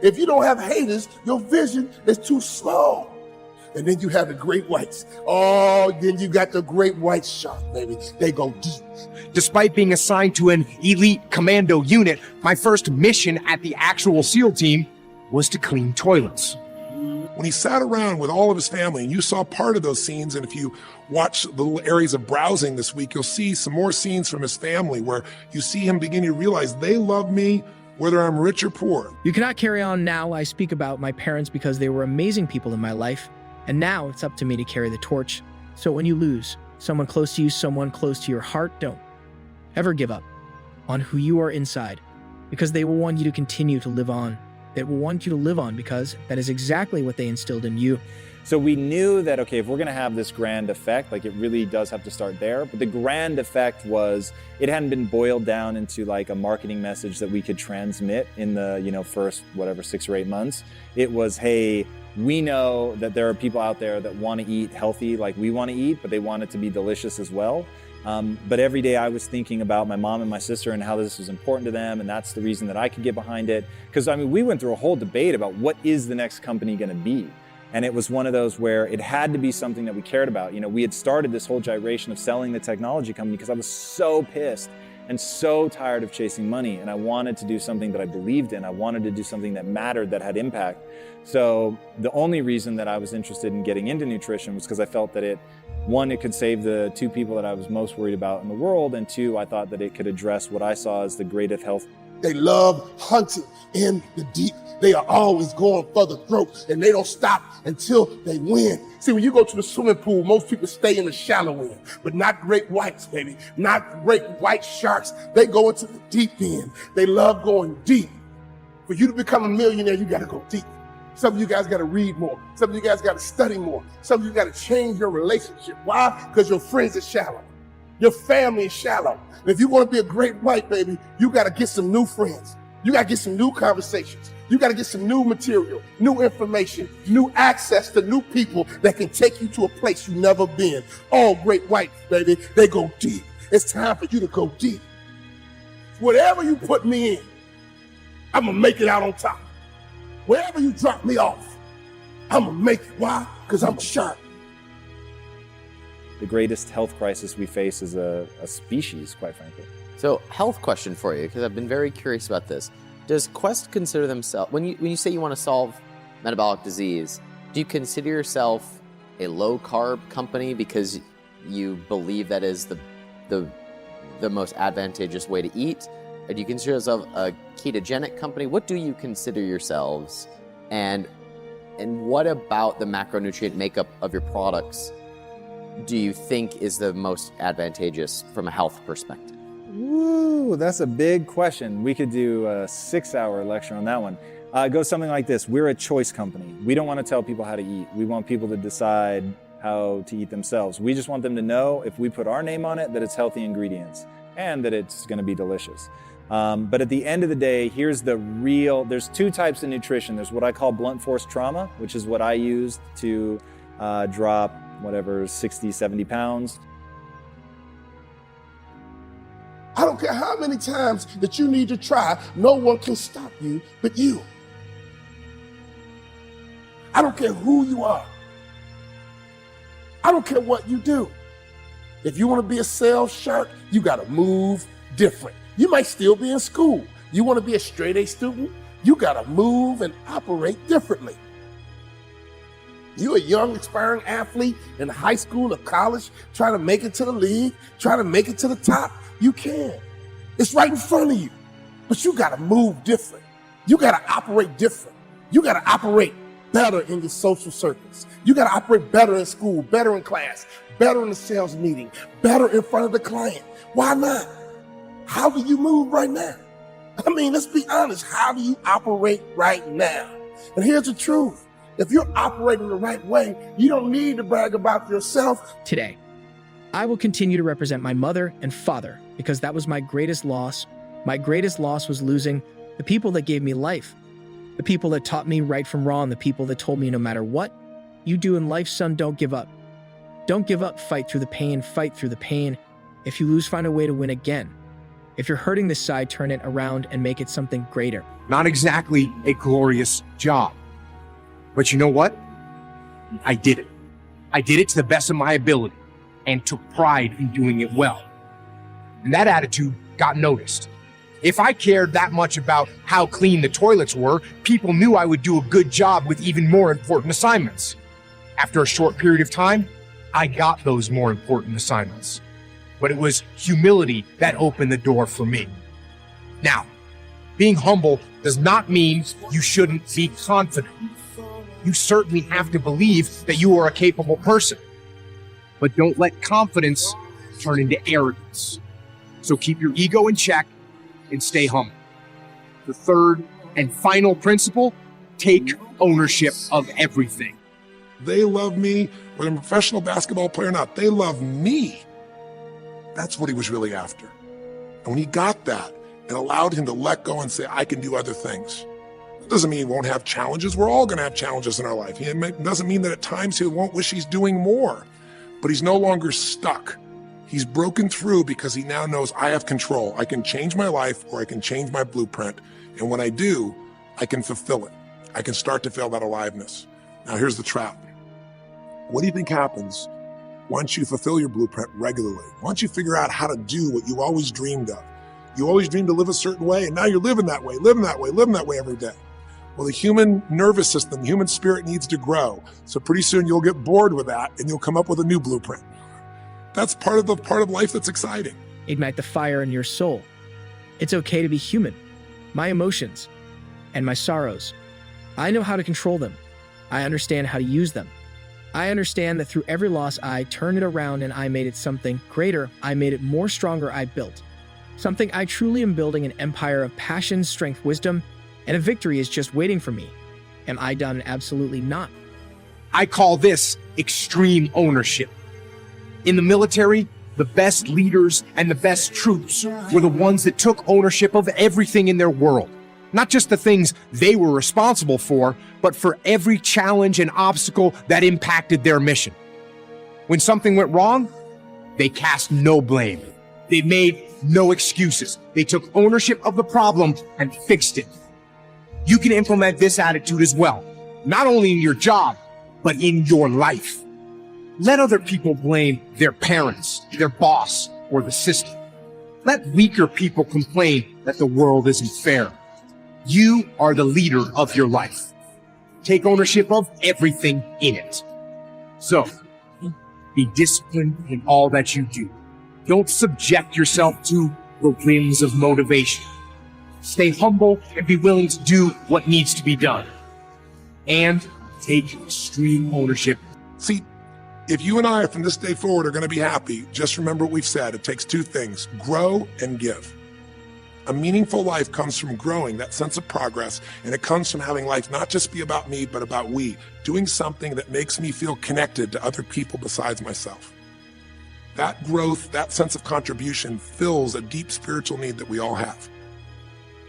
If you don't have haters, your vision is too small. And then you have the great whites. Oh, then you got the great white shark, baby. They go deep. Despite being assigned to an elite commando unit, my first mission at the actual SEAL team was to clean toilets. When he sat around with all of his family, and you saw part of those scenes, and if you watch the little areas of browsing this week, you'll see some more scenes from his family where you see him beginning to realize they love me whether I'm rich or poor. You cannot carry on now. I speak about my parents because they were amazing people in my life, and now it's up to me to carry the torch. So when you lose someone close to you, someone close to your heart, don't ever give up on who you are inside, because they will want you to continue to live on. They will want you to live on because that is exactly what they instilled in you. So we knew that, okay, if we're gonna have this grand effect, like it really does have to start there. But the grand effect was, it hadn't been boiled down into like a marketing message that we could transmit in the first, 6 or 8 months. It was, hey, we know that there are people out there that wanna eat healthy like we wanna eat, but they want it to be delicious as well. But every day I was thinking about my mom and my sister and how this was important to them, and that's the reason that I could get behind it. Because we went through a whole debate about what is the next company gonna be. And it was one of those where it had to be something that we cared about. We had started this whole gyration of selling the technology company because I was so pissed and so tired of chasing money, and I wanted to do something that I believed in. I wanted to do something that mattered, that had impact. So the only reason that I was interested in getting into nutrition was because I felt that one, it could save the 2 people that I was most worried about in the world, and 2, I thought that it could address what I saw as the greatest health. They love hunting in the deep. They are always going for the throat, and they don't stop until they win. See, when you go to the swimming pool, most people stay in the shallow end, but not great whites, baby. Not great white sharks. They go into the deep end. They love going deep. For you to become a millionaire, you got to go deep. Some of you guys got to read more. Some of you guys got to study more. Some of you got to change your relationship. Why? Because your friends are shallow. Your family is shallow. And if you want to be a great white, baby, you got to get some new friends. You got to get some new conversations. You got to get some new material, new information, new access to new people that can take you to a place you've never been. All great whites, baby, they go deep. It's time for you to go deep. Whatever you put me in, I'm going to make it out on top. Wherever you drop me off, I'm going to make it. Why? Because I'm a shark. The greatest health crisis we face as a species, quite frankly. So, health question for you, because I've been very curious about this. Does Quest consider themselves, when you say you want to solve metabolic disease, do you consider yourself a low-carb company because you believe that is the most advantageous way to eat? Or do you consider yourself a ketogenic company? What do you consider yourselves? And what about the macronutrient makeup of your products do you think is the most advantageous from a health perspective? Woo, that's a big question. We could do a 6-hour lecture on that one. It goes something like this. We're a choice company. We don't want to tell people how to eat. We want people to decide how to eat themselves. We just want them to know, if we put our name on it, that it's healthy ingredients and that it's going to be delicious. But at the end of the day, there's 2 types of nutrition. There's what I call blunt force trauma, which is what I used to drop 60, 70 pounds. I don't care how many times that you need to try, no one can stop you but you. I don't care who you are. I don't care what you do. If you want to be a sales shark, you got to move different. You might still be in school. You want to be a straight A student, you got to move and operate differently. You a young, aspiring athlete in high school or college, trying to make it to the league, trying to make it to the top, you can. It's right in front of you. But you got to move different. You got to operate different. You got to operate better in your social circles. You got to operate better in school, better in class, better in the sales meeting, better in front of the client. Why not? How do you move right now? I mean, let's be honest. How do you operate right now? And here's the truth. If you're operating the right way, you don't need to brag about yourself. Today, I will continue to represent my mother and father because that was my greatest loss. My greatest loss was losing the people that gave me life, the people that taught me right from wrong, the people that told me no matter what you do in life, son, don't give up. Don't give up, fight through the pain, fight through the pain. If you lose, find a way to win again. If you're hurting this side, turn it around and make it something greater. Not exactly a glorious job. But you know what? I did it. I did it to the best of my ability and took pride in doing it well. And that attitude got noticed. If I cared that much about how clean the toilets were, people knew I would do a good job with even more important assignments. After a short period of time, I got those more important assignments. But it was humility that opened the door for me. Now, being humble does not mean you shouldn't be confident. You certainly have to believe that you are a capable person. But don't let confidence turn into arrogance. So keep your ego in check and stay humble. The third and final principle, take ownership of everything. They love me, whether I'm a professional basketball player or not. They love me. That's what he was really after. And when he got that, it allowed him to let go and say, I can do other things. It doesn't mean he won't have challenges. We're all going to have challenges in our life. It doesn't mean that at times he won't wish he's doing more, but he's no longer stuck. He's broken through because he now knows I have control. I can change my life or I can change my blueprint. And when I do, I can fulfill it. I can start to feel that aliveness. Now here's the trap. What do you think happens once you fulfill your blueprint regularly? Once you figure out how to do what you always dreamed of? You always dreamed to live a certain way, and now you're living that way every day. Well, the human nervous system, the human spirit needs to grow. So pretty soon you'll get bored with that and you'll come up with a new blueprint. That's part of life that's exciting. Ignite the fire in your soul. It's okay to be human. My emotions and my sorrows. I know how to control them. I understand how to use them. I understand that through every loss, I turned it around and I made it something greater. I made it more stronger. I built something. I truly am building an empire of passion, strength, wisdom, and a victory is just waiting for me. Am I done? Absolutely not. I call this extreme ownership. In the military, the best leaders and the best troops were the ones that took ownership of everything in their world. Not just the things they were responsible for, but for every challenge and obstacle that impacted their mission. When something went wrong, they cast no blame. They made no excuses. They took ownership of the problem and fixed it. You can implement this attitude as well, not only in your job, but in your life. Let other people blame their parents, their boss, or the system. Let weaker people complain that the world isn't fair. You are the leader of your life. Take ownership of everything in it. So, be disciplined in all that you do. Don't subject yourself to the winds of motivation. Stay humble and be willing to do what needs to be done. And take extreme ownership. See, if you and I from this day forward are going to be happy, just remember what we've said. It takes two things, grow and give. A meaningful life comes from growing, that sense of progress, and it comes from having life not just be about me, but about we, doing something that makes me feel connected to other people besides myself. That growth, that sense of contribution fills a deep spiritual need that we all have.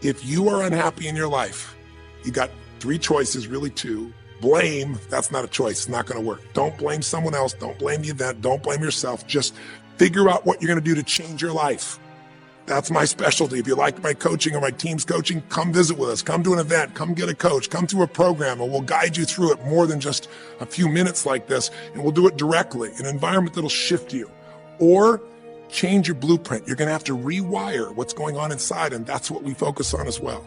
If you are unhappy in your life, you got three choices, really two. Blame, that's not a choice, it's not going to work. Don't blame someone else, don't blame the event, don't blame yourself. Just figure out what you're going to do to change your life. That's my specialty. If you like my coaching or my team's coaching, come visit with us. Come to an event. Come get a coach. Come through a program, and we'll guide you through it more than just a few minutes like this. And we'll do it directly in an environment that'll shift you. Or change your blueprint. You're going to have to rewire what's going on inside, and that's what we focus on as well.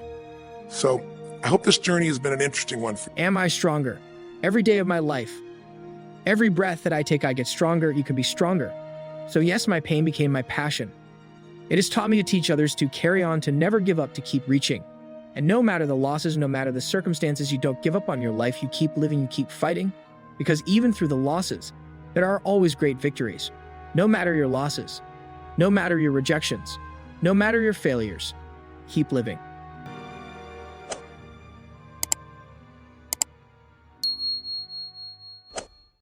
So I hope this journey has been an interesting one for you. Am I stronger? Every day of my life. Every breath that I take, I get stronger. You can be stronger. So yes, my pain became my passion. It has taught me to teach others to carry on, to never give up, to keep reaching. And no matter the losses, no matter the circumstances, you don't give up on your life. You keep living, you keep fighting. Because even through the losses, there are always great victories. No matter your losses, no matter your rejections, no matter your failures, keep living.